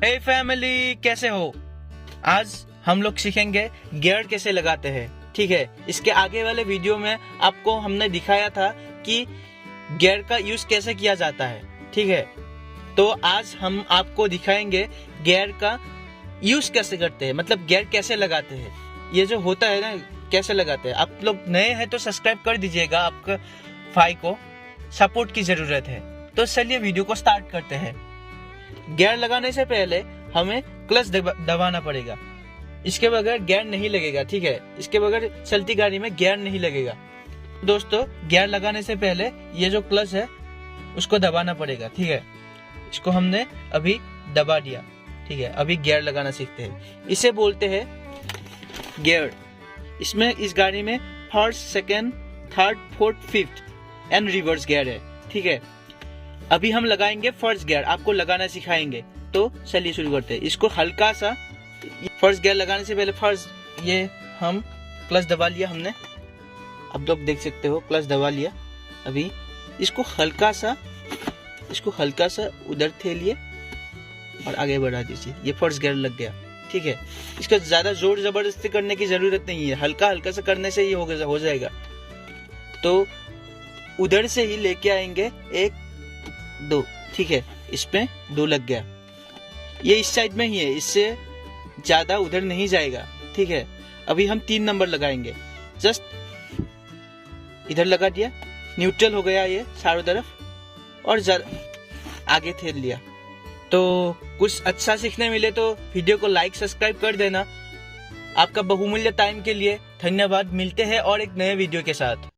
हे family, कैसे हो? आज हम लोग सीखेंगे गियर कैसे लगाते हैं। ठीक है, इसके आगे वाले वीडियो में आपको हमने दिखाया था कि गियर का यूज कैसे किया जाता है। ठीक है, तो आज हम आपको दिखाएंगे गियर का यूज कैसे करते हैं, मतलब गियर कैसे लगाते हैं। ये जो होता है ना, कैसे लगाते हैं। आप लोग नए हैं तो सब्सक्राइब कर दीजिएगा, आपका भाई को सपोर्ट की जरूरत है। तो चलिए वीडियो को स्टार्ट करते हैं। गियर लगाने से पहले हमें क्लच दबाना पड़ेगा, इसके बगैर गियर नहीं लगेगा। ठीक है, इसके बगैर चलती गाड़ी में गियर नहीं लगेगा। दोस्तों, गियर लगाने से पहले ये जो क्लच है उसको दबाना पड़ेगा। ठीक है, इसको हमने अभी दबा दिया। ठीक है, अभी गियर लगाना सीखते हैं। इसे बोलते हैं गियर। इसमें इस गाड़ी में first, second, third, fourth, fifth and reverse gear है। ठीक है, अभी हम लगाएंगे फर्स्ट गियर, आपको लगाना सिखाएंगे। तो चलिए शुरू करते हैं। इसको हल्का सा, फर्स्ट गियर लगाने से पहले फर्स्ट ये हम क्लच दबा लिया हमने, आप लोग देख सकते हो क्लच दबा लिया। अभी इसको हल्का सा उधर ठेलिए और आगे बढ़ा दीजिए। ये फर्स्ट गियर लग गया। ठीक है, इसका ज्यादा जोर जबरदस्ती करने की जरूरत नहीं है, हल्का हल्का सा करने से ही हो जाएगा। तो उधर से ही लेके आएंगे 1, 2। ठीक है, इसमें 2 लग गया। ये इस साइड में ही है, इससे ज्यादा उधर नहीं जाएगा। ठीक है, अभी हम 3 नंबर लगाएंगे। जस्ट इधर लगा दिया, न्यूट्रल हो गया ये चारों तरफ, और आगे ठेल लिया। तो कुछ अच्छा सीखने मिले तो वीडियो को लाइक, सब्सक्राइब कर देना। आपका बहुमूल्य टाइम के लिए धन्यवाद। मिलते हैं और एक नए वीडियो के साथ।